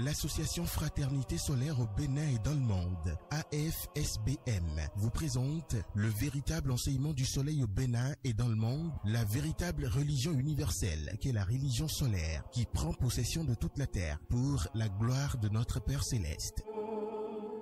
L'association Fraternité Solaire au Bénin et dans le monde, AFSBM, vous présente le véritable enseignement du soleil au Bénin et dans le monde, la véritable religion universelle qu'est la religion solaire qui prend possession de toute la terre pour la gloire de notre Père Céleste.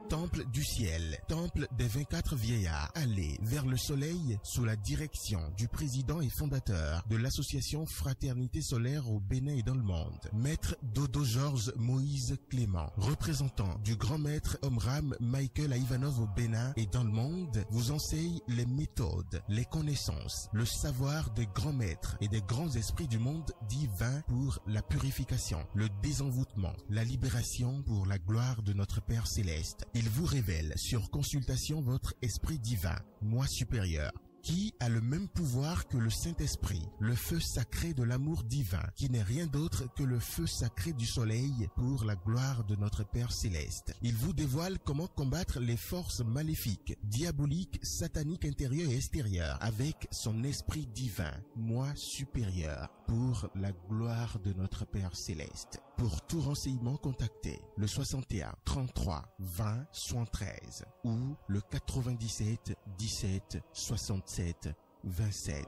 Temple du ciel, temple des 24 vieillards, allez vers le soleil sous la direction du président et fondateur de l'association Fraternité Solaire au Bénin et dans le monde, Maître Dodo Georges Moïse Clément, représentant du grand maître Omram Michael Ivanov au Bénin et dans le monde, vous enseigne les méthodes, les connaissances, le savoir des grands maîtres et des grands esprits du monde divin pour la purification, le désenvoûtement, la libération pour la gloire de notre Père Céleste. Il vous révèle sur consultation votre esprit divin, moi supérieur, qui a le même pouvoir que le Saint-Esprit, le feu sacré de l'amour divin, qui n'est rien d'autre que le feu sacré du soleil pour la gloire de notre Père Céleste. Il vous dévoile comment combattre les forces maléfiques, diaboliques, sataniques intérieures et extérieures avec son esprit divin, moi supérieur, pour la gloire de notre Père Céleste. Pour tout renseignement, contactez le 61 33 20 73 ou le 97 17 67 27.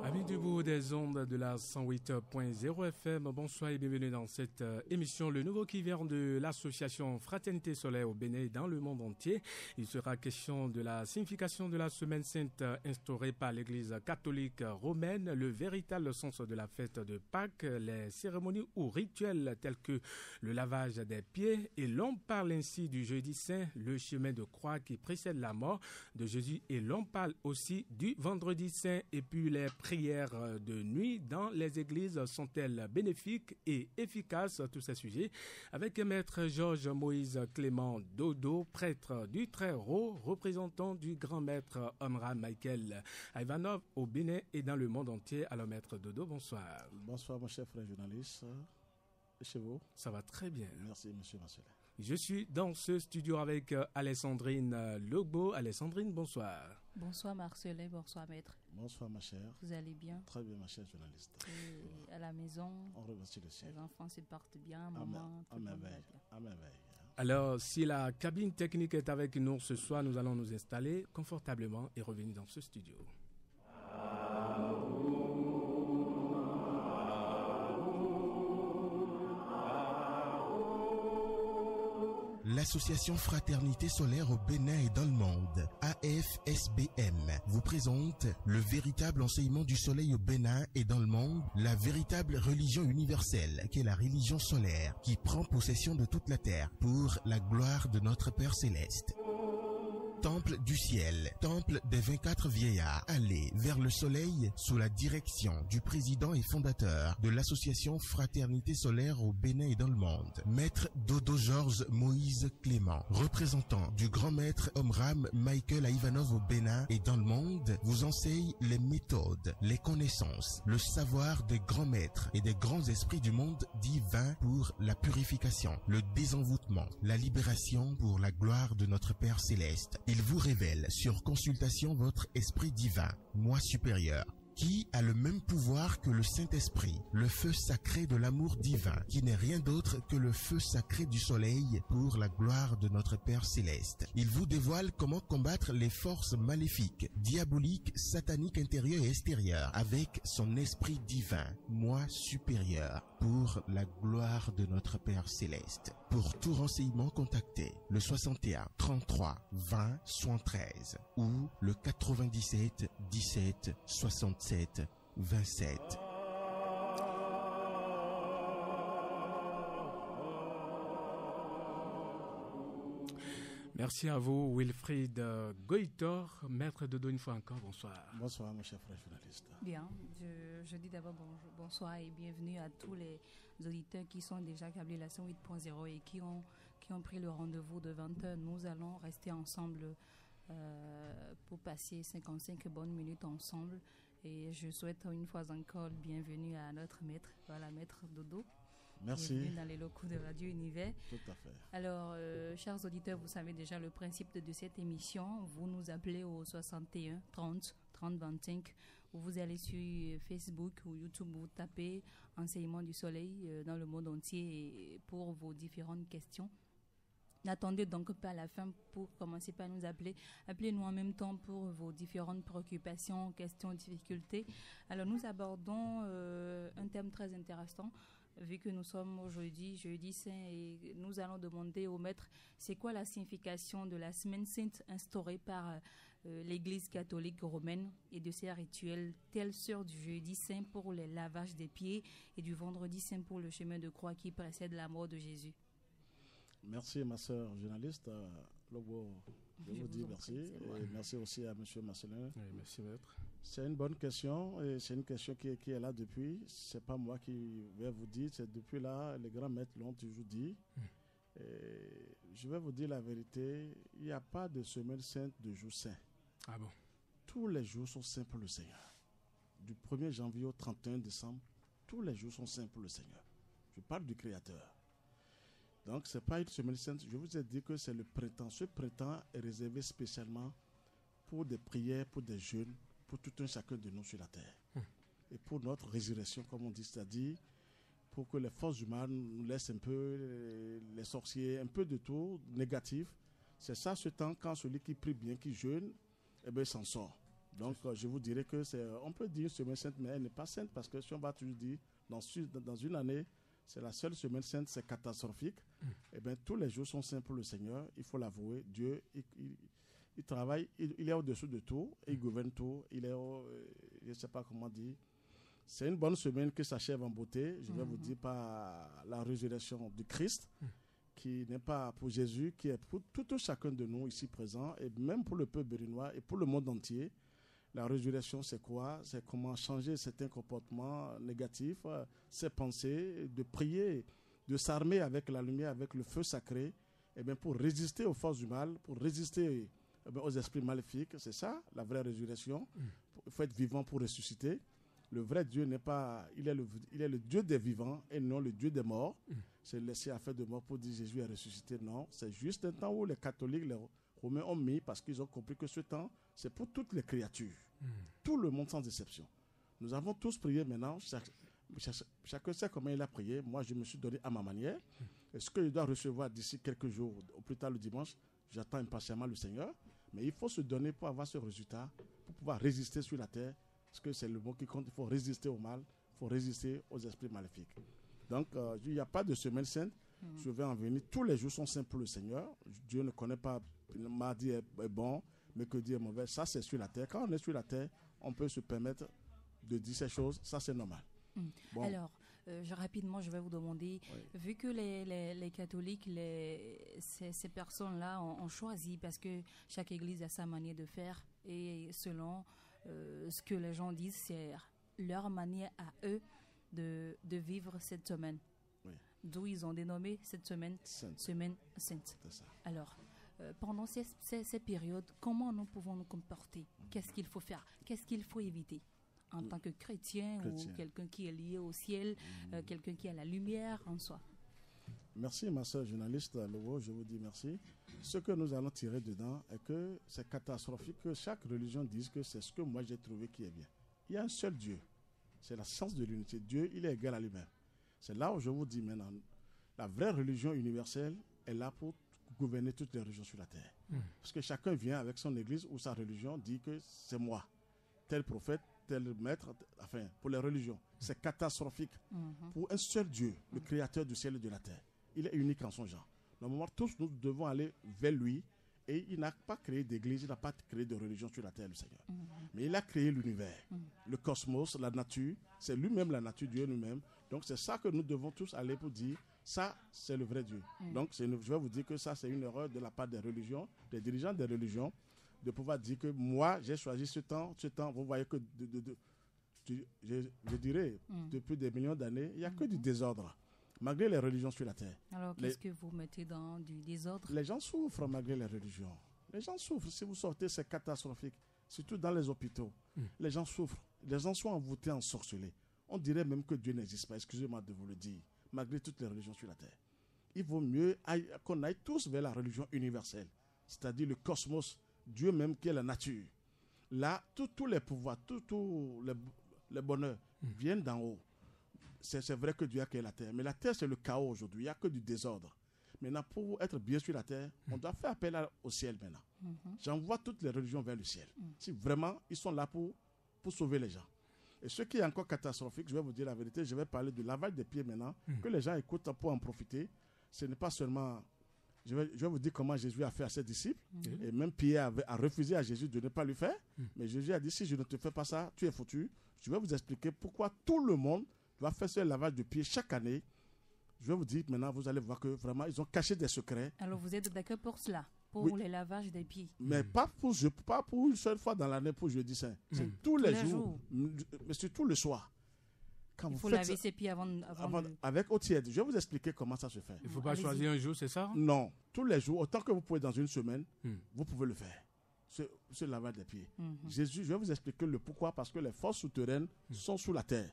Amis du bout des ondes de la 108.0 FM, bonsoir et bienvenue dans cette émission. Le nouveau qui vient de l'association Fraternité Solaire au Bénin et dans le monde entier. Il sera question de la signification de la semaine sainte instaurée par l'Église catholique romaine, le véritable sens de la fête de Pâques, les cérémonies ou rituels tels que le lavage des pieds. Et l'on parle ainsi du jeudi saint, le chemin de croix qui précède la mort de Jésus. Et l'on parle aussi du vendredi saint et puis les prières de nuit dans les églises sont-elles bénéfiques et efficaces? Tous ces sujets avec Maître Georges Moïse Clément Dodo, prêtre du Très-Haut, représentant du grand maître Omram Michael Ivanov au Bénin et dans le monde entier. Alors Maître Dodo, bonsoir. Bonsoir mon cher frère journaliste. Et chez vous? Ça va très bien. Merci monsieur Marcel. Je suis dans ce studio avec Alessandrine Logbo. Alessandrine, bonsoir. Bonsoir Marcelin, bonsoir maître. Bonsoir ma chère. Vous allez bien? Très bien ma chère journaliste. Et à la maison, on remercie le ciel. Les enfants se portent bien, maman, à merveille. À merveille. Alors, si la cabine technique est avec nous ce soir, nous allons nous installer confortablement et revenir dans ce studio. L'association Fraternité Solaire au Bénin et dans le monde, AFSBM, vous présente le véritable enseignement du soleil au Bénin et dans le monde, la véritable religion universelle qu'est la religion solaire qui prend possession de toute la terre pour la gloire de notre Père Céleste. Temple du ciel, temple des 24 vieillards, allez vers le soleil sous la direction du président et fondateur de l'association Fraternité Solaire au Bénin et dans le monde, Maître Dodo Georges Moïse Clément, représentant du grand maître Omram Michael Ivanov au Bénin et dans le monde, vous enseigne les méthodes, les connaissances, le savoir des grands maîtres et des grands esprits du monde divin pour la purification, le désenvoûtement, la libération pour la gloire de notre Père Céleste. Il vous révèle sur consultation votre esprit divin, moi supérieur, qui a le même pouvoir que le Saint-Esprit, le feu sacré de l'amour divin, qui n'est rien d'autre que le feu sacré du soleil pour la gloire de notre Père Céleste. Il vous dévoile comment combattre les forces maléfiques, diaboliques, sataniques intérieures et extérieures avec son esprit divin, moi supérieur, pour la gloire de notre Père Céleste. Pour tout renseignement, contactez le 61 33 20 73 ou le 97 17 67 27. Merci à vous, Wilfried Goitor, maître Dodo, une fois encore, bonsoir. Bonsoir, mon cher frère journaliste. Bien, je dis d'abord bonsoir et bienvenue à tous les auditeurs qui sont déjà câblés la 108.0 et qui ont pris le rendez-vous de 20h. Nous allons rester ensemble pour passer 55 bonnes minutes ensemble. Et je souhaite une fois encore bienvenue à notre maître, voilà, maître Dodo. Merci. Bienvenue dans les locaux de Radio Univers. Tout à fait. Alors, chers auditeurs, vous savez déjà le principe de cette émission. Vous nous appelez au 61 30 30 25. Vous allez sur Facebook ou YouTube, vous tapez Enseignement du Soleil dans le monde entier pour vos différentes questions. N'attendez donc pas la fin pour commencer par nous appeler. Appelez-nous en même temps pour vos différentes préoccupations, questions, difficultés. Alors, nous abordons un thème très intéressant. Vu que nous sommes aujourd'hui jeudi saint et nous allons demander au maître c'est quoi la signification de la semaine sainte instaurée par l'Église catholique romaine et de ses rituels tels ceux du jeudi saint pour les lavages des pieds et du vendredi saint pour le chemin de croix qui précède la mort de Jésus. Merci ma sœur journaliste. Lobo, je vous dis merci. Et merci aussi à M. Marcelin. Oui, merci maître. C'est une bonne question et c'est une question qui est là depuis. Ce n'est pas moi qui vais vous dire, c'est depuis là, les grands maîtres l'ont toujours dit. Et je vais vous dire la vérité, il n'y a pas de semaine sainte de jour saint. Ah bon? Tous les jours sont saints pour le Seigneur. Du 1er janvier au 31 décembre, tous les jours sont saints pour le Seigneur. Je parle du Créateur. Donc, ce n'est pas une semaine sainte. Je vous ai dit que c'est le printemps. Ce printemps est réservé spécialement pour des prières, pour des jeûnes, pour tout un chacun de nous sur la terre. Et pour notre résurrection, comme on dit, c'est-à-dire pour que les forces humaines nous laissent un peu, les sorciers, un peu de tout négatif. C'est ça ce temps, quand celui qui prie bien, qui jeûne, eh bien, s'en sort. Donc, je vous dirais que on peut dire semaine sainte, mais elle n'est pas sainte parce que si on va toujours dire, dans une année, c'est la seule semaine sainte, c'est catastrophique. Eh bien, tous les jours sont saints pour le Seigneur. Il faut l'avouer. Dieu, il travaille, il est au-dessus de tout, il gouverne tout. Il est, je ne sais pas comment dire. C'est une bonne semaine qui s'achève en beauté. Je vais vous dire par la résurrection du Christ, qui n'est pas pour Jésus, qui est pour tout chacun de nous ici présents, et même pour le peuple béninois et pour le monde entier. La résurrection, c'est quoi? C'est comment changer certains comportements négatifs, ses pensées, de prier, de s'armer avec la lumière, avec le feu sacré, et bien pour résister aux forces du mal, pour résister aux esprits maléfiques. C'est ça, la vraie résurrection. Il faut être vivant pour ressusciter. Le vrai Dieu n'est pas... Il est le Dieu des vivants et non le Dieu des morts. C'est laissé à faire de mort pour dire Jésus est ressuscité. Non, c'est juste un temps où les catholiques, les Romains ont mis parce qu'ils ont compris que ce temps, c'est pour toutes les créatures. Tout le monde sans exception. Nous avons tous prié maintenant. Chacun sait comment il a prié. Moi, je me suis donné à ma manière. Et ce que je dois recevoir d'ici quelques jours, au plus tard le dimanche, j'attends impatiemment le Seigneur. Mais il faut se donner pour avoir ce résultat, pour pouvoir résister sur la terre. Parce que c'est le mot qui compte. Il faut résister au mal. Il faut résister aux esprits maléfiques. Donc, il n'y a pas de semaine sainte. Je vais en venir. Tous les jours sont saints pour le Seigneur. Dieu ne connaît pas mardi est bon, mercredi est mauvais. Ça, c'est sur la terre. Quand on est sur la terre, on peut se permettre de dire ces choses. Ça, c'est normal. Bon. Alors, rapidement, je vais vous demander, vu que les catholiques, ces personnes-là ont choisi, parce que chaque église a sa manière de faire, et selon ce que les gens disent, c'est leur manière à eux de vivre cette semaine. D'où ils ont dénommé cette semaine semaine sainte. Alors, pendant ces périodes, comment nous pouvons nous comporter? Qu'est-ce qu'il faut faire? Qu'est-ce qu'il faut éviter? En tant que chrétien ou quelqu'un qui est lié au ciel, quelqu'un qui a la lumière en soi. Merci ma soeur journaliste Lobo, je vous dis merci. Ce que nous allons tirer dedans est que c'est catastrophique que chaque religion dise que c'est ce que moi j'ai trouvé qui est bien. Il y a un seul Dieu, c'est la science de l'unité. Dieu, il est égal à lui-même. C'est là où je vous dis maintenant, la vraie religion universelle est là pour gouverner toutes les religions sur la terre. Parce que chacun vient avec son église ou sa religion, dit que c'est moi, tel prophète, tel maître, enfin, pour les religions. C'est catastrophique. Pour un seul Dieu, le créateur du ciel et de la terre. Il est unique en son genre. Normalement, tous nous devons aller vers lui et il n'a pas créé d'église, il n'a pas créé de religion sur la terre, le Seigneur. Mais il a créé l'univers, le cosmos, la nature. C'est lui-même la nature, Dieu lui-même. Donc c'est ça que nous devons tous aller pour dire, ça c'est le vrai Dieu. Donc je vais vous dire que ça c'est une erreur de la part des religions, des dirigeants des religions, de pouvoir dire que moi j'ai choisi ce temps, vous voyez que je dirais, depuis des millions d'années, il n'y a que du désordre, malgré les religions sur la terre. Alors qu'est-ce que vous mettez dans du désordre? Les gens souffrent malgré les religions. Les gens souffrent. Si vous sortez, c'est catastrophique. Surtout dans les hôpitaux. Les gens souffrent. Les gens sont envoûtés, ensorcelés. On dirait même que Dieu n'existe pas. Excusez-moi de vous le dire. Malgré toutes les religions sur la terre. Il vaut mieux qu'on aille tous vers la religion universelle. C'est-à-dire le cosmos, Dieu même qui est la nature. Là, tous les pouvoirs, tous les bonheurs viennent d'en haut. C'est vrai que Dieu a créé la terre. Mais la terre, c'est le chaos aujourd'hui. Il n'y a que du désordre. Maintenant, pour être bien sur la terre, on doit faire appel au ciel maintenant. J'envoie toutes les religions vers le ciel. Si vraiment, ils sont là pour sauver les gens. Et ce qui est encore catastrophique, je vais vous dire la vérité, je vais parler du lavage des pieds maintenant, que les gens écoutent pour en profiter. Ce n'est pas seulement... Je vais vous dire comment Jésus a fait à ses disciples. Et même Pierre a refusé à Jésus de ne pas lui faire. Mais Jésus a dit, si je ne te fais pas ça, tu es foutu. Je vais vous expliquer pourquoi tout le monde doit faire ce lavage de pieds chaque année. Je vais vous dire maintenant, vous allez voir que vraiment, ils ont caché des secrets. Alors vous êtes d'accord pour cela, pour les lavages des pieds? Mais pas pour une seule fois dans l'année pour jeudi saint. C'est tous les jours. Mais surtout le soir. Quand il faut laver ses pieds avant avec eau tiède. Je vais vous expliquer comment ça se fait. Il ne faut pas choisir un jour, c'est ça? Non. Tous les jours, autant que vous pouvez dans une semaine, vous pouvez le faire. Ce lavage des pieds. Jésus, je vais vous expliquer le pourquoi. Parce que les forces souterraines sont sous la terre.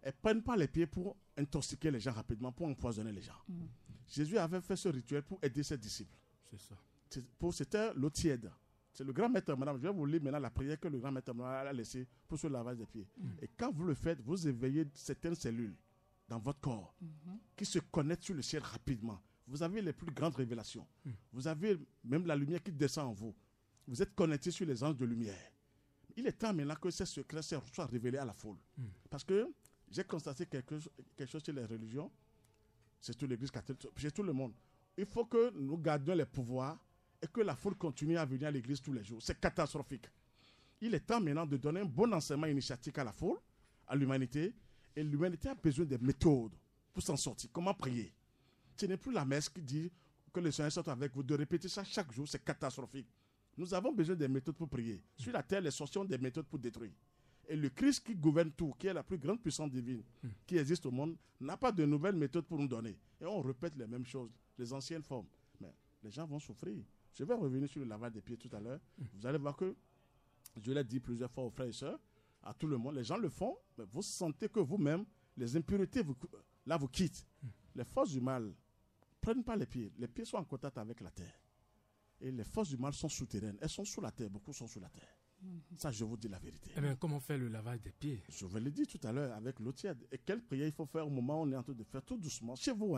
Elles ne prennent pas les pieds pour intoxiquer les gens rapidement, pour empoisonner les gens. Jésus avait fait ce rituel pour aider ses disciples. C'est ça. C'était l'eau tiède. C'est le grand maître, madame. Je vais vous lire maintenant la prière que le grand maître a laissée pour ce lavage des pieds. Et quand vous le faites, vous éveillez certaines cellules dans votre corps qui se connectent sur le ciel rapidement. Vous avez les plus grandes révélations. Vous avez même la lumière qui descend en vous. Vous êtes connecté sur les anges de lumière. Il est temps maintenant que ces secrets soient révélés à la foule. Parce que j'ai constaté quelque chose chez les religions, c'est toute l'église catholique, chez tout le monde. Il faut que nous gardions les pouvoirs et que la foule continue à venir à l'église tous les jours. C'est catastrophique. Il est temps maintenant de donner un bon enseignement initiatique à la foule, à l'humanité. Et l'humanité a besoin des méthodes pour s'en sortir. Comment prier? Ce n'est plus la messe qui dit que le Seigneur soit avec vous. De répéter ça chaque jour, c'est catastrophique. Nous avons besoin des méthodes pour prier. Sur la terre, les sorciers ont des méthodes pour détruire. Et le Christ qui gouverne tout, qui est la plus grande puissance divine qui existe au monde, n'a pas de nouvelles méthodes pour nous donner. Et on répète les mêmes choses, les anciennes formes. Mais les gens vont souffrir. Je vais revenir sur le lavage des pieds tout à l'heure. Vous allez voir que, je l'ai dit plusieurs fois aux frères et sœurs, à tout le monde, les gens le font, mais vous sentez que vous-même, les impuretés vous quittent. Les forces du mal ne prennent pas les pieds. Les pieds sont en contact avec la terre. Et les forces du mal sont souterraines. Elles sont sous la terre, beaucoup sont sous la terre. Ça, je vous dis la vérité. Eh bien, comment faire le lavage des pieds? Je vous l'ai dit tout à l'heure avec l'eau tiède. Et quelle prière il faut faire au moment où on est en train de faire tout doucement chez vous.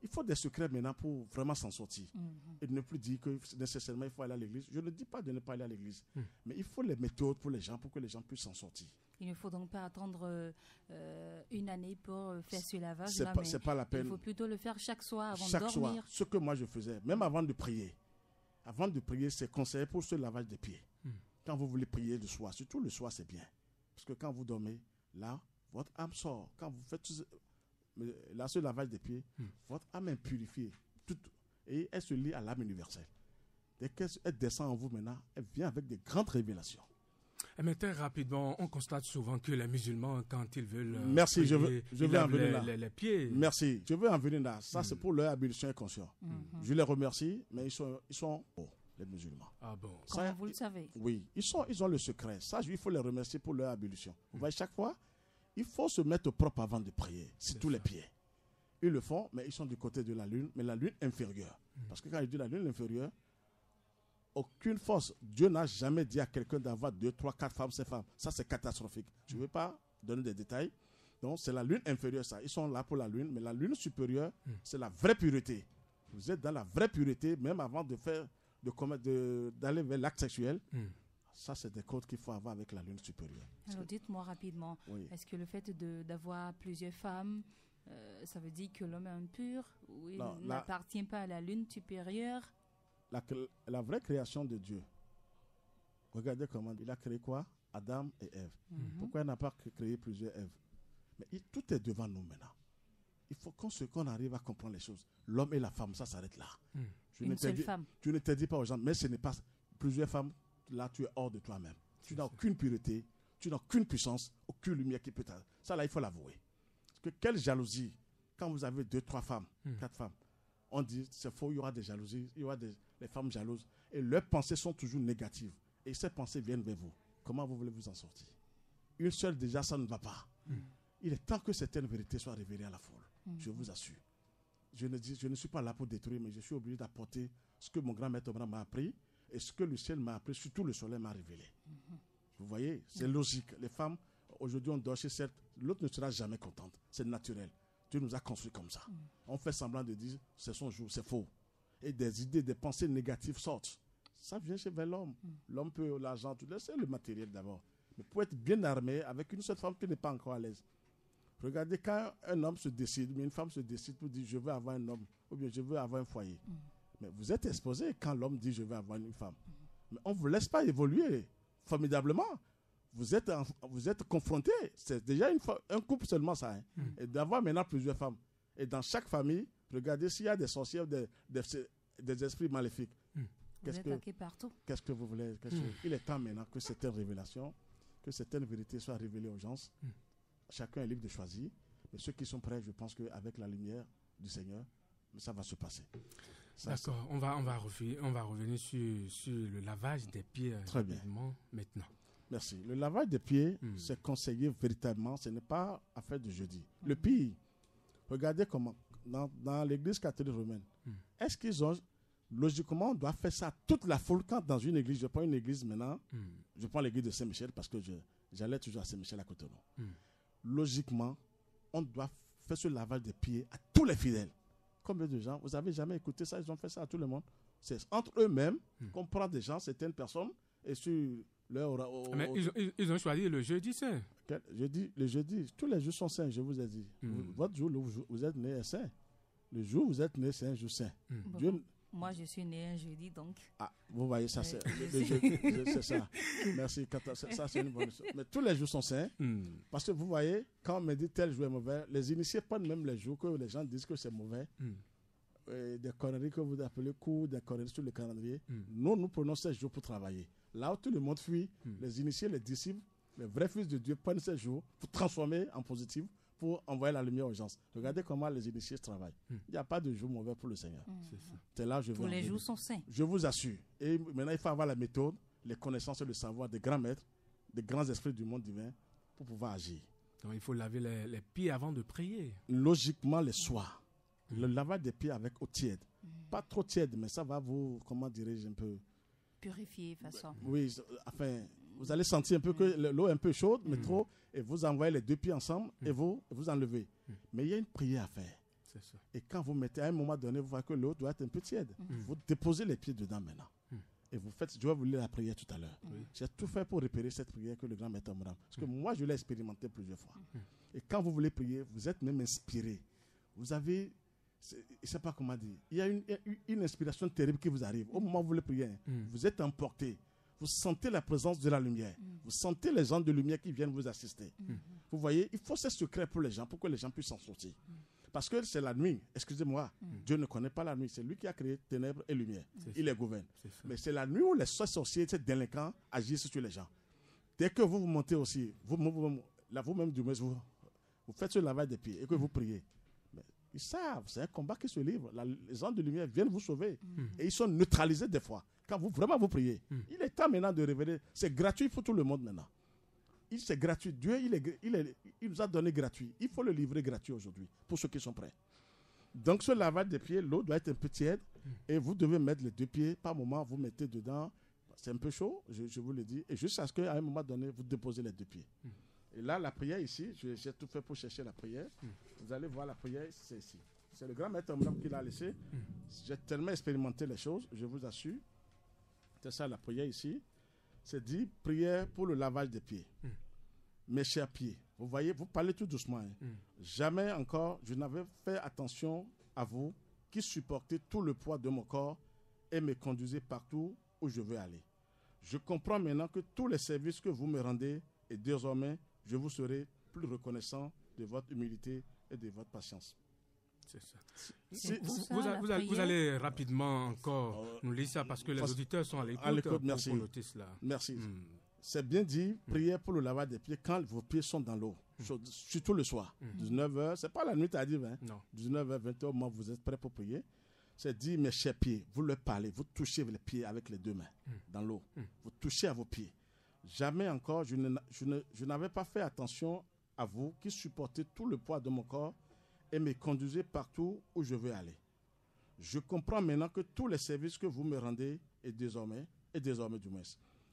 Il faut des secrets maintenant pour vraiment s'en sortir. Et ne plus dire que nécessairement il faut aller à l'église. Je ne dis pas de ne pas aller à l'église. Mais il faut les méthodes pour les gens, pour que les gens puissent s'en sortir. Il ne faut donc pas attendre une année pour faire ce lavage. C'est pas la peine. Il faut plutôt le faire chaque soir avant de dormir. Chaque soir, ce que moi je faisais, même avant de prier. Avant de prier, c'est conseillé pour ce lavage des pieds. Quand vous voulez prier le soir, surtout le soir, c'est bien. Parce que quand vous dormez, là, votre âme sort. Quand vous faites là, ce lavage des pieds, votre âme est purifiée. Et elle se lie à l'âme universelle. Dès qu'elle descend en vous maintenant, elle vient avec des grandes révélations. Mais très rapidement, on constate souvent que les musulmans, quand ils veulent Merci, prier, je veux en venir là. Les pieds. Merci, je veux en venir là. Ça, c'est pour leur abolition inconsciente. Je les remercie, mais ils sont les musulmans. Ah bon? Comment vous le savez? Oui, ils ont le secret. Ça, il faut les remercier pour leur abolition. Vous voyez, chaque fois, il faut se mettre au propre avant de prier. C'est tous les pieds. Ils le font, mais ils sont du côté de la lune, mais la lune inférieure. Parce que quand il dit la lune inférieure, aucune force. Dieu n'a jamais dit à quelqu'un d'avoir 2, 3, 4 femmes, 5 femmes. Ça, c'est catastrophique. Je ne veux pas donner des détails. Donc, c'est la lune inférieure, ça. Ils sont là pour la lune, mais la lune supérieure, c'est la vraie pureté. Vous êtes dans la vraie pureté, même avant d'aller vers l'acte sexuel. Ça, c'est des codes qu'il faut avoir avec la lune supérieure. Alors, dites-moi rapidement, est-ce que le fait d'avoir plusieurs femmes, ça veut dire que l'homme est impur ou il n'appartient pas à la lune La vraie création de Dieu, regardez comment il a créé quoi? Adam et Ève. Pourquoi il n'a pas créé plusieurs Èves? Mais tout est devant nous maintenant. Il faut qu'on arrive à comprendre les choses. L'homme et la femme, ça s'arrête là. Une seule femme. Tu ne te dis pas aux gens, mais ce n'est pas plusieurs femmes, là tu es hors de toi-même. Tu n'as aucune pureté, tu n'as aucune puissance, aucune lumière qui peut t'aider. Ça là, il faut l'avouer. Parce que quelle jalousie, quand vous avez 2, 3 femmes, 4 femmes, on dit c'est faux, il y aura des jalousies, il y aura des femmes jalouses, et leurs pensées sont toujours négatives. Et ces pensées viennent vers vous. Comment vous voulez vous en sortir? Une seule déjà, ça ne va pas. Il est temps que certaines vérités soient révélées à la foule. Je vous assure. Je ne suis pas là pour détruire, mais je suis obligé d'apporter ce que mon grand maître Abraham m'a appris et ce que le ciel m'a appris, surtout le soleil m'a révélé. Vous voyez, c'est logique. Les femmes, aujourd'hui, on dort chez certes, l'autre ne sera jamais contente. C'est naturel. Dieu nous a construits comme ça. On fait semblant de dire, c'est son jour, c'est faux. Et des idées, des pensées négatives sortent. Ça vient vers l'homme. L'homme peut l'argent, tout ça, c'est le matériel d'abord. Mais pour être bien armé, avec une seule femme, tu n'es pas encore à l'aise. Regardez, quand un homme se décide, mais une femme se décide pour dire je veux avoir un homme, ou bien je veux avoir un foyer. Mais vous êtes exposé quand l'homme dit je veux avoir une femme. Mais on ne vous laisse pas évoluer formidablement. Vous êtes confronté. C'est déjà un couple seulement ça. Hein. Et d'avoir maintenant plusieurs femmes. Et dans chaque famille, regardez s'il y a des sorcières, des esprits maléfiques. Qu'est-ce que vous voulez? Il est temps maintenant que certaines révélations, que certaines vérités soient révélées aux gens. Chacun est libre de choisir. Mais ceux qui sont prêts, je pense qu'avec la lumière du Seigneur, ça va se passer. D'accord. On va revenir sur le lavage des pieds rapidement maintenant. Merci. Le lavage des pieds, c'est conseillé véritablement. Ce n'est pas affaire de jeudi. Le pire, regardez comment, dans l'église catholique romaine, est-ce qu'ils ont, logiquement, on doit faire ça toute la foule quand dans une église, je prends une église maintenant, je prends l'église de Saint-Michel parce que j'allais toujours à Saint-Michel à Cotonou. Logiquement, on doit faire ce lavage des pieds à tous les fidèles. Combien de gens, vous n'avez jamais écouté ça, ils ont fait ça à tout le monde. C'est entre eux-mêmes qu'on prend des gens, certaines personnes, et sur leur... Mais ils ont choisi le jeudi saint. Le jeudi, tous les jours sont saints, je vous ai dit. Votre jour, vous êtes né est saint. Le jour où vous êtes né, c'est un jour saint. Dieu... Moi, je suis né un jeudi, donc... Ah, vous voyez, ça, c'est c'est ça. Merci, ça, c'est une bonne chose. Mais tous les jours sont saints. Parce que vous voyez, quand on me dit tel jour est mauvais, les initiés prennent même les jours que les gens disent que c'est mauvais. Des conneries que vous appelez cours, des conneries sur le calendrier. Nous prenons ces jours pour travailler. Là où tout le monde fuit, les initiés, les disciples, les vrais fils de Dieu prennent ces jours pour transformer en positif, pour envoyer la lumière aux gens. Regardez comment les initiés travaillent. Il n'y a pas de jour mauvais pour le Seigneur. C'est là je tous les jours sont saints. Je vous assure. Et maintenant, il faut avoir la méthode, les connaissances et le savoir des grands maîtres, des grands esprits du monde divin pour pouvoir agir. Donc, il faut laver les pieds avant de prier. Logiquement, les soirs. Le lavage des pieds avec eau tiède. Pas trop tiède, mais ça va vous, comment dirais-je, un peu... Purifier, façon. Oui, enfin... Vous allez sentir un peu que l'eau est un peu chaude, mais trop, et vous envoyez les 2 pieds ensemble et vous enlevez. Mais il y a une prière à faire. C'est ça. Et quand vous mettez à un moment donné, vous voyez que l'eau doit être un peu tiède. Vous déposez les pieds dedans maintenant. Et vous faites, je vais vous lire la prière tout à l'heure. J'ai tout fait pour repérer cette prière que le grand maître Abraham. Parce que moi, je l'ai expérimenté plusieurs fois. Et quand vous voulez prier, vous êtes même inspiré. Vous avez, je ne sais pas comment dire, il y a une inspiration terrible qui vous arrive. Au moment où vous voulez prier, vous êtes emporté. Vous sentez la présence de la lumière. Vous sentez les gens de lumière qui viennent vous assister. Vous voyez, il faut ce secret pour les gens, pour que les gens puissent s'en sortir. Parce que c'est la nuit. Excusez-moi, Dieu ne connaît pas la nuit. C'est lui qui a créé ténèbres et lumière. Il les gouverne. Mais c'est la nuit où les sorciers, ces délinquants, agissent sur les gens. Dès que vous montez aussi, vous-même du moins, vous faites ce lavage des pieds et que vous priez. Mais ils savent, c'est un combat qui se livre. Les gens de lumière viennent vous sauver. Et ils sont neutralisés des fois. Quand vous priez, il est temps maintenant de révéler. C'est gratuit pour tout le monde maintenant. C'est gratuit. Dieu, il nous a donné gratuit. Il faut le livrer gratuit aujourd'hui pour ceux qui sont prêts. Donc, ce lavage des pieds, l'eau doit être un peu tiède et vous devez mettre les 2 pieds. Par moment, vous mettez dedans. C'est un peu chaud, je vous le dis. Et jusqu'à ce qu'à un moment donné, vous déposez les 2 pieds. Et là, la prière ici, j'ai tout fait pour chercher la prière. Vous allez voir la prière, c'est ici. C'est le grand maître qui l'a laissé. J'ai tellement expérimenté les choses, je vous assure. C'est ça la prière ici. C'est dit prière pour le lavage des pieds. Mes chers pieds. Vous voyez, vous parlez tout doucement. Jamais encore je n'avais fait attention à vous qui supportez tout le poids de mon corps et me conduisez partout où je veux aller. Je comprends maintenant que tous les services que vous me rendez, et désormais, je vous serai plus reconnaissant de votre humilité et de votre patience. C'est ça. Si- Vous allez rapidement encore nous lire ça parce que les auditeurs sont à l'écoute merci. pour noter cela. Merci. C'est bien dit, priez pour le lavage des pieds quand vos pieds sont dans l'eau, surtout le soir. 19h, c'est pas la nuit tardive, hein. Non. 19h, 20h, moi, vous êtes prêts pour prier. C'est dit, mes chers pieds, vous leur parlez, vous touchez les pieds avec les deux mains dans l'eau. Vous touchez à vos pieds. Jamais encore, je n'avais pas fait attention à vous qui supportez tout le poids de mon corps et me conduisez partout où je veux aller. Je comprends maintenant que tous les services que vous me rendez, et désormais du moins,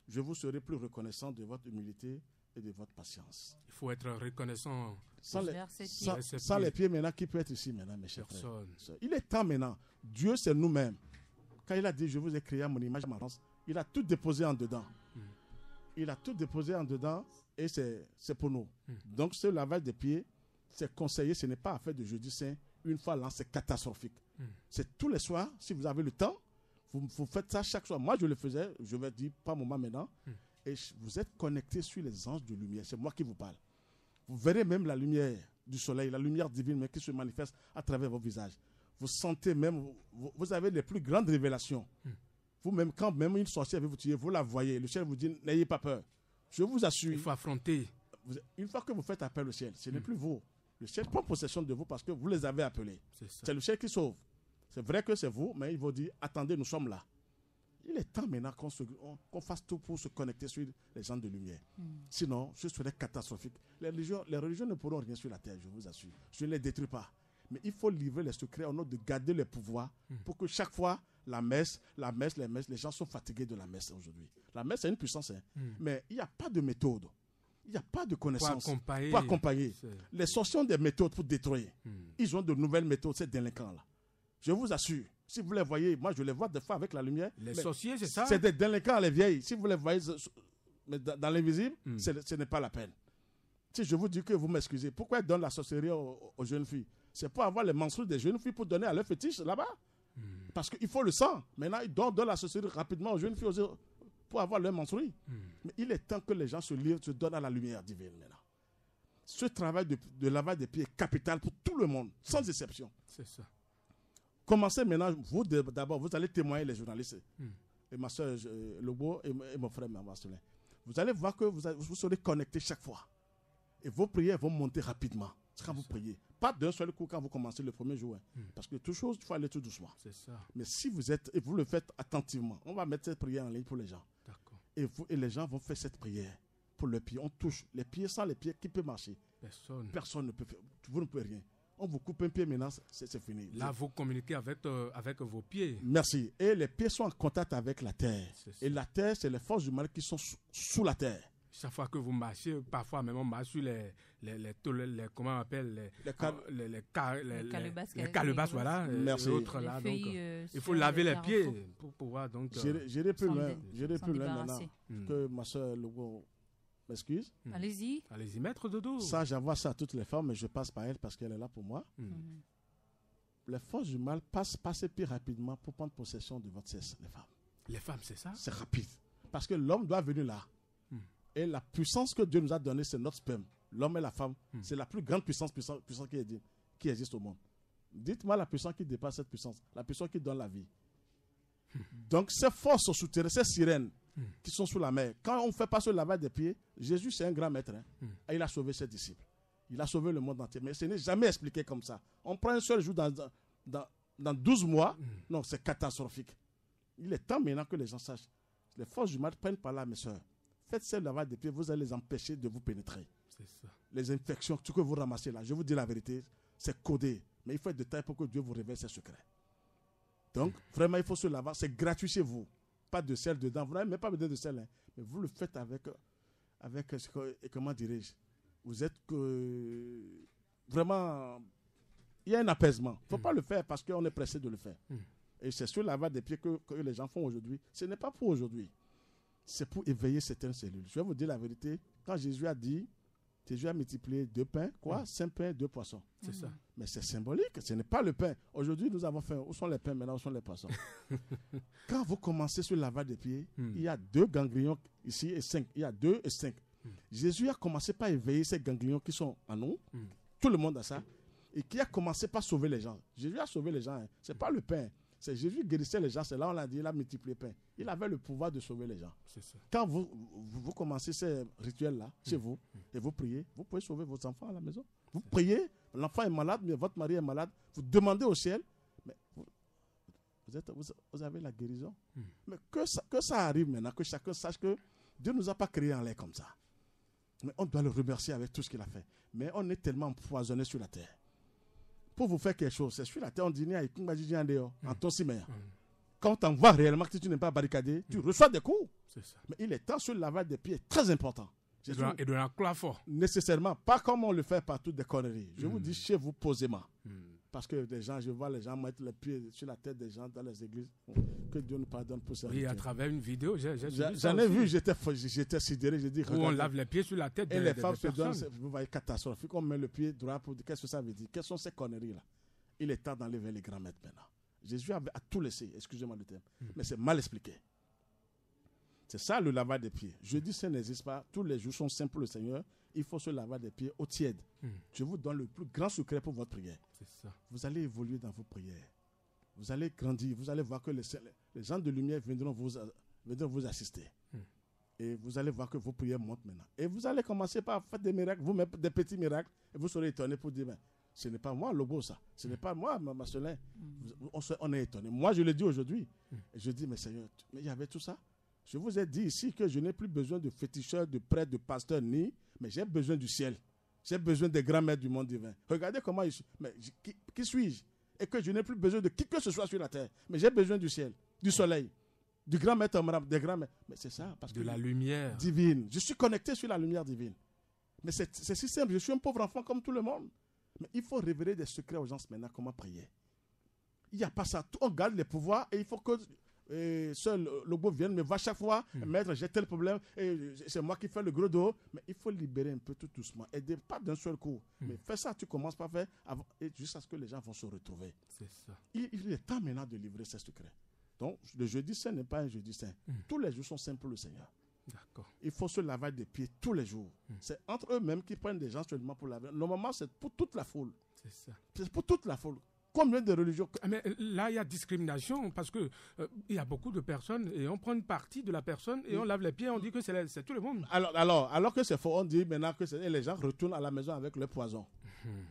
je vous serai plus reconnaissant de votre humilité et de votre patience. Il faut être reconnaissant. Sans Sans les pieds maintenant, qui peut être ici maintenant, mes chers Personne. frères? Il est temps maintenant. Dieu, c'est nous-mêmes. Quand il a dit, je vous ai créé à mon image, ma France, il a tout déposé en dedans. Il a tout déposé en dedans et c'est pour nous. Donc, ce lavage des pieds, c'est conseillé, ce n'est pas affaire de jeudi saint. Une fois l'an, c'est catastrophique. C'est tous les soirs, si vous avez le temps, vous faites ça chaque soir. Moi, je le faisais, je vais dire, pas moment maintenant. Et vous êtes connectés sur les anges de lumière. C'est moi qui vous parle. Vous verrez même la lumière du soleil, la lumière divine mais qui se manifeste à travers vos visages. Vous sentez même, vous avez les plus grandes révélations. Vous-même, quand même une sorcière veut vous tuer, vous la voyez. Le ciel vous dit, n'ayez pas peur. Je vous assure. Il faut affronter. Une fois que vous faites appel au ciel, ce n'est plus vous. Le ciel prend possession de vous parce que vous les avez appelés. C'est le ciel qui sauve. C'est vrai que c'est vous, mais il vous dit, attendez, nous sommes là. Il est temps maintenant qu'on fasse tout pour se connecter sur les gens de lumière. Sinon, ce serait catastrophique. Les religions ne pourront rien sur la terre, je vous assure. Je ne les détruis pas. Mais il faut livrer les secrets en ordre de garder le pouvoir pour que chaque fois, la messe, les gens sont fatigués de la messe aujourd'hui. La messe, c'est une puissance, hein. Mais il n'y a pas de méthode. Il n'y a pas de connaissance pour accompagner. Les sorciers ont des méthodes pour détruire. Ils ont de nouvelles méthodes, ces délinquants-là. Je vous assure. Si vous les voyez, moi je les vois des fois avec la lumière. Les sorciers, c'est ça? C'est des délinquants, les vieilles. Si vous les voyez dans l'invisible, ce n'est pas la peine. Si je vous dis que vous m'excusez, pourquoi ils donnent la sorcellerie aux jeunes filles? C'est pour avoir les menstrues des jeunes filles pour donner à leurs fétiches là-bas. Parce qu'il faut le sang. Maintenant, ils donnent la sorcellerie rapidement aux jeunes filles pour avoir leurs menstrues. Mais il est temps que les gens se livrent, se donnent à la lumière divine maintenant. Ce travail de lavage des pieds est capital pour tout le monde, sans exception. C'est ça. Commencez maintenant, vous d'abord, vous allez témoigner les journalistes. Et ma soeur Lobo et mon frère Marcelin. Vous allez voir que vous serez connectés chaque fois. Et vos prières vont monter rapidement. C'est quand vous priez. Pas d'un seul coup quand vous commencez le premier jour. Parce que toute chose, il faut aller tout doucement. C'est ça. Mais si vous êtes, et vous le faites attentivement, on va mettre cette prière en ligne pour les gens. D'accord. Et les gens vont faire cette prière pour le pied. On touche les pieds, sans les pieds, qui peut marcher? Personne ne peut faire. Vous ne pouvez rien. On vous coupe un pied maintenant, c'est fini. Là, vous communiquez avec vos pieds. Merci. Et les pieds sont en contact avec la terre. Et la terre, c'est les forces du mal qui sont sous la terre. Chaque fois que vous marchez, parfois même on marche sur les comment on appelle les calebasses, voilà. Merci. Autres, là, donc, il faut laver les pieds pour pouvoir donc. J'irai plus loin maintenant que ma soeur Logo m'excuse. Allez-y. Allez-y, maître Dodo. Ça, j'envoie ça à toutes les femmes, mais je passe par elle parce qu'elle est là pour moi. Les forces du mal passent plus rapidement pour prendre possession de votre sexe, les femmes. Les femmes, c'est ça? C'est rapide. Parce que l'homme doit venir là. Et la puissance que Dieu nous a donnée, c'est notre sperme. L'homme et la femme, c'est la plus grande puissance qui existe au monde. Dites-moi la puissance qui dépasse cette puissance. La puissance qui donne la vie. Donc, ces forces souterraines, ces sirènes qui sont sous la mer, quand on ne fait pas ce lavage des pieds, Jésus, c'est un grand maître. Et il a sauvé ses disciples. Il a sauvé le monde entier. Mais ce n'est jamais expliqué comme ça. On prend un seul jour dans 12 mois. Non, c'est catastrophique. Il est temps maintenant que les gens sachent. Les forces du mal prennent par là, mes soeurs. Faites ce lavage des pieds, vous allez les empêcher de vous pénétrer. C'est ça. Les infections, tout que vous ramassez là, je vous dis la vérité, c'est codé. Mais il faut être de taille pour que Dieu vous révèle ses secrets. Donc, vraiment, il faut se laver. C'est gratuit chez vous. Pas de sel dedans. Vous n'avez même pas besoin de sel. Hein. Mais vous le faites avec comment dirais-je? Vous êtes vraiment... Il y a un apaisement. Il ne faut pas le faire parce qu'on est pressé de le faire. Et c'est ce lavage des pieds que les gens font aujourd'hui. Ce n'est pas pour aujourd'hui. C'est pour éveiller certaines cellules. Je vais vous dire la vérité. Quand Jésus a dit, Jésus a multiplié 2 pains, 5 pains, 2 poissons. C'est ça. Mais c'est symbolique, ce n'est pas le pain. Aujourd'hui, nous avons faim. Où sont les pains maintenant? Où sont les poissons? Quand vous commencez sur le lavage des pieds, il y a 2 ganglions ici et 5. Il y a 2 et 5. Jésus a commencé par éveiller ces ganglions qui sont en nous. Tout le monde a ça. Et qui a commencé par sauver les gens. Jésus a sauvé les gens. Hein. Ce n'est pas le pain. C'est Jésus qui guérissait les gens. C'est là on l'a dit, il a multiplié le pain. Il avait le pouvoir de sauver les gens. C'est ça. Quand vous commencez ces rituels-là chez vous et vous priez, vous pouvez sauver vos enfants à la maison. Vous priez, l'enfant est malade, mais votre mari est malade. Vous demandez au ciel, mais vous avez la guérison. Mais que ça arrive maintenant, que chacun sache que Dieu ne nous a pas créés en l'air comme ça. Mais on doit le remercier avec tout ce qu'il a fait. Mais on est tellement empoisonné sur la terre. Pour vous faire quelque chose, c'est sur la terre, on dit, en ton cimère. Quand on t'envoie réellement que tu n'es pas barricadé, tu reçois des coups. C'est ça. Mais il est temps sur le lavage des pieds, très important. Et de la cloie fort. Nécessairement, pas comme on le fait partout des conneries. Je vous dis chez vous posément. Parce que je vois les gens mettre les pieds sur la tête des gens dans les églises. Que Dieu nous pardonne pour ça. Oui, à travers une vidéo, j'en ai vu, j'étais sidéré. J'ai dit, où on lave les pieds sur la tête et les femmes se donnent, vous voyez, catastrophique. On met le pied droit pour dire qu'est-ce que ça veut dire. Quelles sont ces conneries-là? Il est temps d'enlever les grands maîtres maintenant. Jésus a tout laissé, excusez-moi le terme. Mais c'est mal expliqué. C'est ça le lavage des pieds. Jeudi saint n'existe pas. Tous les jours sont saints pour le Seigneur. Il faut se laver des pieds au tiède. Je vous donne le plus grand secret pour votre prière. C'est ça. Vous allez évoluer dans vos prières. Vous allez grandir. Vous allez voir que les gens de lumière viendront vous assister. Et vous allez voir que vos prières montent maintenant. Et vous allez commencer par faire des miracles, vous-même des petits miracles. Et vous serez étonnés pour dire, mais ce n'est pas moi, Lobo, ça. Ce n'est pas moi, Marcelin. On est étonnés. Moi, je le dis aujourd'hui. Et je dis, mais Seigneur, mais il y avait tout ça. Je vous ai dit ici que je n'ai plus besoin de féticheurs, de prêtres, de pasteurs, mais j'ai besoin du ciel. J'ai besoin des grands maîtres du monde divin. Regardez comment mais qui suis-je? Et que je n'ai plus besoin de qui que ce soit sur la terre. Mais j'ai besoin du ciel, du soleil, du grand maître, des grands maîtres. Mais c'est ça. Parce de la lumière divine. Je suis connecté sur la lumière divine. Mais c'est si simple. Je suis un pauvre enfant comme tout le monde. Mais il faut révéler des secrets aux gens maintenant, comment prier. Il n'y a pas ça. On garde les pouvoirs et il faut que seul le beau vienne me voir chaque fois, maître, j'ai tel problème, et c'est moi qui fais le gros dos. Mais il faut libérer un peu tout doucement. Aider pas d'un seul coup. Mais fais ça, tu commences par faire jusqu'à ce que les gens vont se retrouver. C'est ça. Il est temps maintenant de livrer ces secrets. Donc, le jeudi saint n'est pas un jeudi saint. Tous les jours sont saints pour le Seigneur. D'accord. Il faut se laver des pieds tous les jours. C'est entre eux-mêmes qui prennent des gens seulement pour laver. Normalement, c'est pour toute la foule. C'est ça. C'est pour toute la foule. Combien de religions? Mais là, il y a discrimination parce que il y a beaucoup de personnes et on prend une partie de la personne et on lave les pieds, on dit que c'est tout le monde. Alors que c'est faux, on dit maintenant que les gens retournent à la maison avec le poison.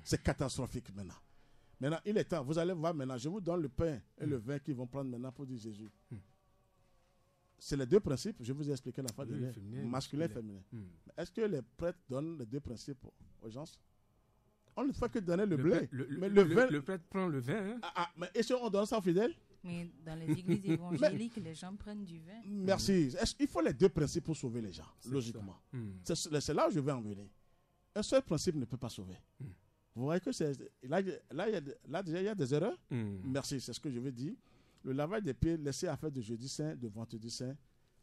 C'est catastrophique maintenant. Maintenant, il est temps. Vous allez voir maintenant, je vous donne le pain et le vin qu'ils vont prendre maintenant pour dire Jésus. C'est les deux principes, je vous ai expliqué la fois dernière, masculin et féminin. Est-ce que les prêtres donnent les deux principes aux gens? On ne fait que donner le blé. Mais le vin. Le prêtre prend le vin. Hein? Mais est-ce qu'on donne ça aux fidèles? Mais dans les églises évangéliques, les gens prennent du vin. Merci. Il faut les deux principes pour sauver les gens, logiquement. C'est là où je vais en venir. Un seul principe ne peut pas sauver. Vous voyez que là, déjà, il y a des erreurs? Merci, c'est ce que je veux dire. Le lavage des pieds, laissez à faire de jeudi saint, de vendredi saint.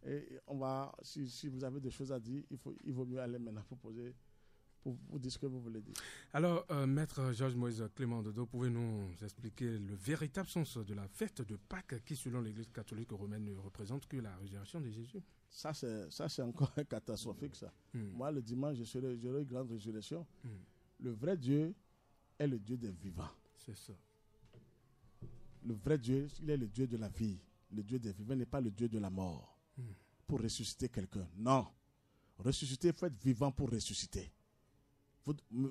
Et on va, si vous avez des choses à dire, il vaut mieux aller maintenant pour vous dire ce que vous voulez dire. Alors, Maître Georges Moïse Clément Dodo, pouvez-nous expliquer le véritable sens de la fête de Pâques qui, selon l'Église catholique romaine, ne représente que la résurrection de Jésus? Ça, c'est encore catastrophique, ça. Moi, le dimanche, j'aurai une grande résurrection. Le vrai Dieu est le Dieu des vivants. C'est ça. Le vrai Dieu, il est le Dieu de la vie. Le Dieu des vivants n'est pas le Dieu de la mort. Pour ressusciter quelqu'un. Non. Ressusciter, il faut être vivant pour ressusciter.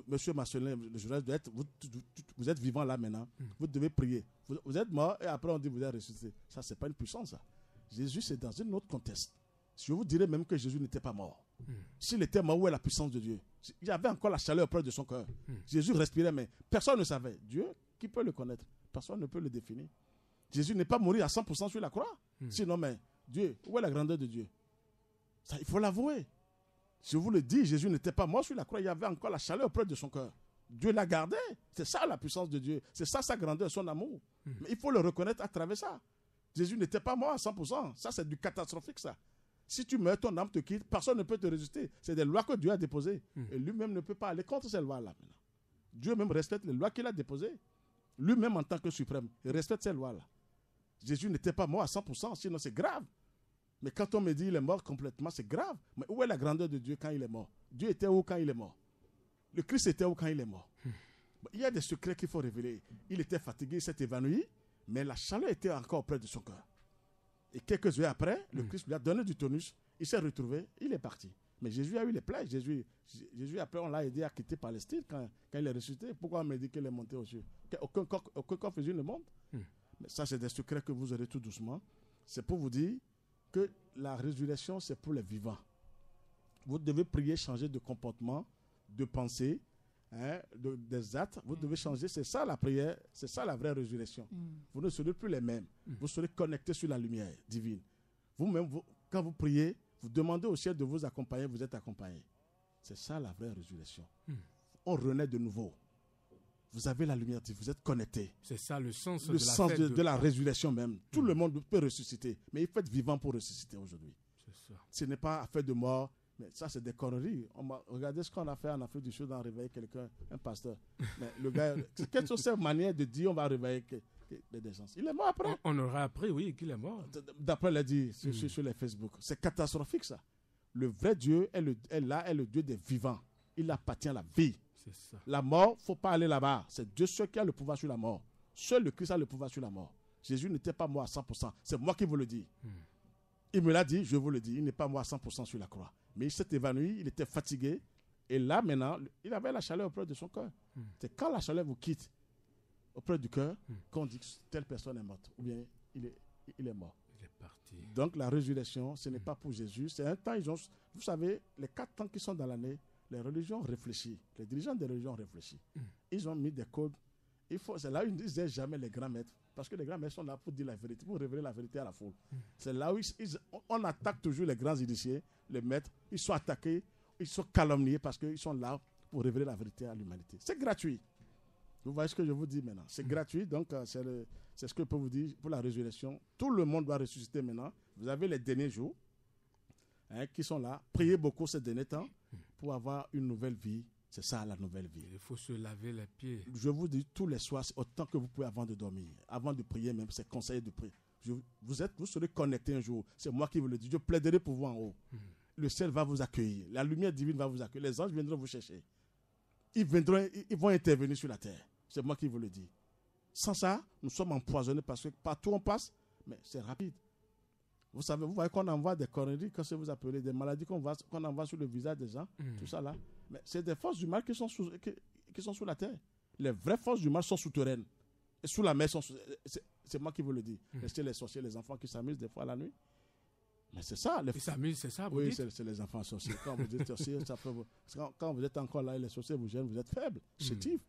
Monsieur Marcelin, vous êtes vivant là maintenant. Vous devez prier. Vous êtes mort et après on dit vous êtes ressuscité. Ça, c'est pas une puissance. Ça. Jésus, c'est dans un autre contexte. Je vous dirais même que Jésus n'était pas mort. S'il était mort, où est la puissance de Dieu? Il y avait encore la chaleur près de son cœur. Jésus respirait, mais personne ne savait. Dieu, qui peut le connaître? Personne ne peut le définir. Jésus n'est pas mort à 100% sur la croix. Sinon, mais Dieu, où est la grandeur de Dieu? Ça, il faut l'avouer. Je vous le dis, Jésus n'était pas mort sur la croix. Il y avait encore la chaleur près de son cœur. Dieu l'a gardé. C'est ça la puissance de Dieu. C'est ça sa grandeur, son amour. Mais il faut le reconnaître à travers ça. Jésus n'était pas mort à 100%. Ça, c'est du catastrophique, ça. Si tu meurs, ton âme te quitte, personne ne peut te résister. C'est des lois que Dieu a déposées. Et lui-même ne peut pas aller contre ces lois-là. Dieu même respecte les lois qu'il a déposées. Lui-même, en tant que suprême, il respecte ces lois-là. Jésus n'était pas mort à 100%, sinon c'est grave. Mais quand on me dit qu'il est mort complètement, c'est grave. Mais où est la grandeur de Dieu quand il est mort? Dieu était où quand il est mort? Le Christ était où quand il est mort? Il y a des secrets qu'il faut révéler. Il était fatigué, il s'est évanoui, mais la chaleur était encore auprès de son cœur. Et quelques heures après, le Christ lui a donné du tonus, il s'est retrouvé, il est parti. Mais Jésus a eu les plaies. Jésus après, on l'a aidé à quitter Palestine quand il est ressuscité. Pourquoi on me dit qu'il est monté aux cieux? Aucun corps faisait le monde. Mais ça, c'est des secrets que vous aurez tout doucement. C'est pour vous dire que la résurrection, c'est pour les vivants. Vous devez prier, changer de comportement, de pensée, des actes. Vous devez changer. C'est ça la prière, c'est ça la vraie résurrection. Vous ne serez plus les mêmes. Vous serez connectés sur la lumière divine. Vous-même, quand vous priez, vous demandez au ciel de vous accompagner, vous êtes accompagné. C'est ça la vraie résurrection. On renaît de nouveau. Vous avez la lumière divine, vous êtes connectés. C'est ça le sens de la résurrection même. Tout le monde peut ressusciter, mais il faut être vivant pour ressusciter aujourd'hui. Ce n'est pas affaire de mort, mais ça c'est des conneries. Regardez ce qu'on a fait en Afrique du Sud, on a réveillé quelqu'un, un pasteur. Mais le gars, quelle sont ces manières de dire on va réveiller des gens? Il est mort après. On aura appris, oui, qu'il est mort. D'après l'a dit sur les Facebook. C'est catastrophique ça. Le vrai Dieu est le Dieu des vivants. Il appartient à la vie. C'est ça. La mort, il ne faut pas aller là-bas. C'est Dieu seul qui a le pouvoir sur la mort. Seul le Christ a le pouvoir sur la mort. Jésus n'était pas mort à 100%. C'est moi qui vous le dis. Il me l'a dit, je vous le dis. Il n'est pas mort à 100% sur la croix. Mais il s'est évanoui, il était fatigué. Et là, maintenant, il avait la chaleur auprès de son cœur. C'est quand la chaleur vous quitte auprès du cœur qu'on dit que telle personne est morte. Ou bien il est mort. Il est parti. Donc la résurrection, ce n'est pas pour Jésus. C'est un temps, vous savez, les 4 temps qui sont dans l'année, les religions réfléchissent. Les dirigeants des religions réfléchissent. Ils ont mis des codes. C'est là où ils ne disaient jamais les grands maîtres. Parce que les grands maîtres sont là pour dire la vérité, pour révéler la vérité à la foule. C'est là où on attaque toujours les grands initiés, les maîtres. Ils sont attaqués, ils sont calomniés parce qu'ils sont là pour révéler la vérité à l'humanité. C'est gratuit. Vous voyez ce que je vous dis maintenant. C'est gratuit, donc c'est ce que je peux vous dire pour la résurrection. Tout le monde doit ressusciter maintenant. Vous avez les derniers jours qui sont là. Priez beaucoup ces derniers temps pour avoir une nouvelle vie. C'est ça la nouvelle vie. Il faut se laver les pieds. Je vous dis tous les soirs, autant que vous pouvez avant de dormir. Avant de prier même, c'est conseillé de prier. Vous serez connectés un jour. C'est moi qui vous le dis. Je plaiderai pour vous en haut. Le ciel va vous accueillir. La lumière divine va vous accueillir. Les anges viendront vous chercher. Ils vont intervenir sur la terre. C'est moi qui vous le dis. Sans ça, nous sommes empoisonnés parce que partout on passe, mais c'est rapide. Vous savez, vous voyez qu'on envoie des conneries, quand vous appelez des maladies qu'on envoie sur le visage des gens, tout ça là. Mais c'est des forces du mal qui sont sous la terre. Les vraies forces du mal sont souterraines. Et sous la mer, c'est moi qui vous le dis. Restez les sorciers, les enfants qui s'amusent des fois la nuit. Mais c'est ça. Ils s'amusent, c'est ça, vous oui, dites? c'est les enfants sorciers. Quand vous dites sorciers, quand vous êtes encore là et les sorciers vous gênent, vous êtes faibles, chétifs.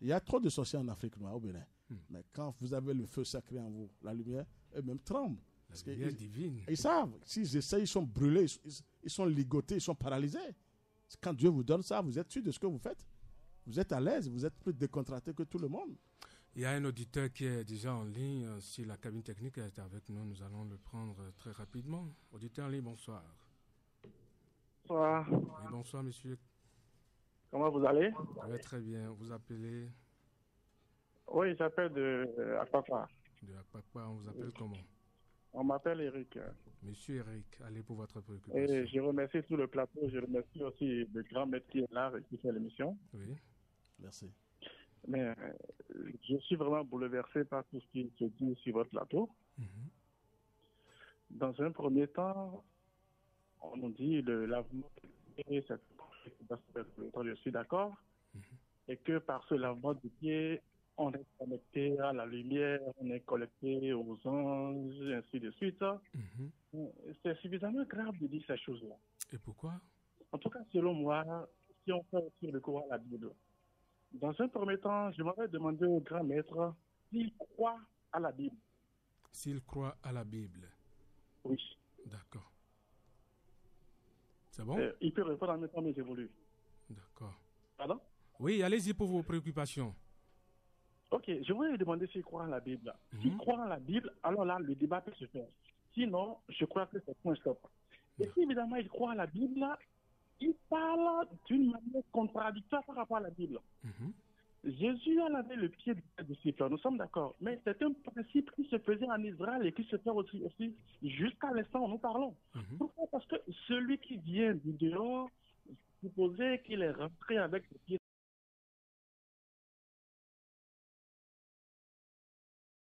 Il y a trop de sorciers en Afrique noire, au Bénin. Mais quand vous avez le feu sacré en vous, la lumière, eux-mêmes tremblent. La lumière divine. Ils savent. S'ils essayent, ils sont brûlés, ils sont ligotés, ils sont paralysés. Quand Dieu vous donne ça, vous êtes sûr de ce que vous faites. Vous êtes à l'aise, vous êtes plus décontracté que tout le monde. Il y a un auditeur qui est déjà en ligne. Si la cabine technique est avec nous, nous allons le prendre très rapidement. Auditeur en ligne, bonsoir. Bonsoir. Oui, bonsoir, monsieur. Comment vous allez? Oui, très bien. Vous appelez? Oui, j'appelle de Akpakpa. De Akpakpa, on vous appelle comment? On m'appelle Eric. Monsieur Eric, allez pour votre préoccupation. Et je remercie tout le plateau. Je remercie aussi le grand maître qui est là et qui fait l'émission. Oui. Merci. Mais je suis vraiment bouleversé par tout ce qui se dit sur votre plateau. Dans un premier temps, on nous dit le lavement de pied, je suis d'accord. Et que par ce lavement de pied, on est connecté à la lumière, on est connecté aux anges, et ainsi de suite. C'est suffisamment grave de dire ces choses-là. Et pourquoi? En tout cas, selon moi, si on fait aussi le cours à la Bible, dans un premier temps, je m'avais demandé au grand maître s'il croit à la Bible. S'il croit à la Bible? Oui. D'accord. C'est bon? Il peut répondre en même temps, mais j'évolue. D'accord. Pardon? Oui, allez-y pour vos préoccupations. Ok, je voulais lui demander s'il croit en la Bible. S'il croit en la Bible, alors là, le débat peut se faire. Sinon, je crois que c'est point stop. Et si évidemment il croit à la Bible, il parle d'une manière contradictoire par rapport à la Bible. Jésus a lavé le pied du disciple, nous sommes d'accord. Mais c'est un principe qui se faisait en Israël et qui se fait aussi jusqu'à l'instant où nous parlons. Pourquoi? Parce que celui qui vient du dehors, supposez qu'il est rentré avec le pied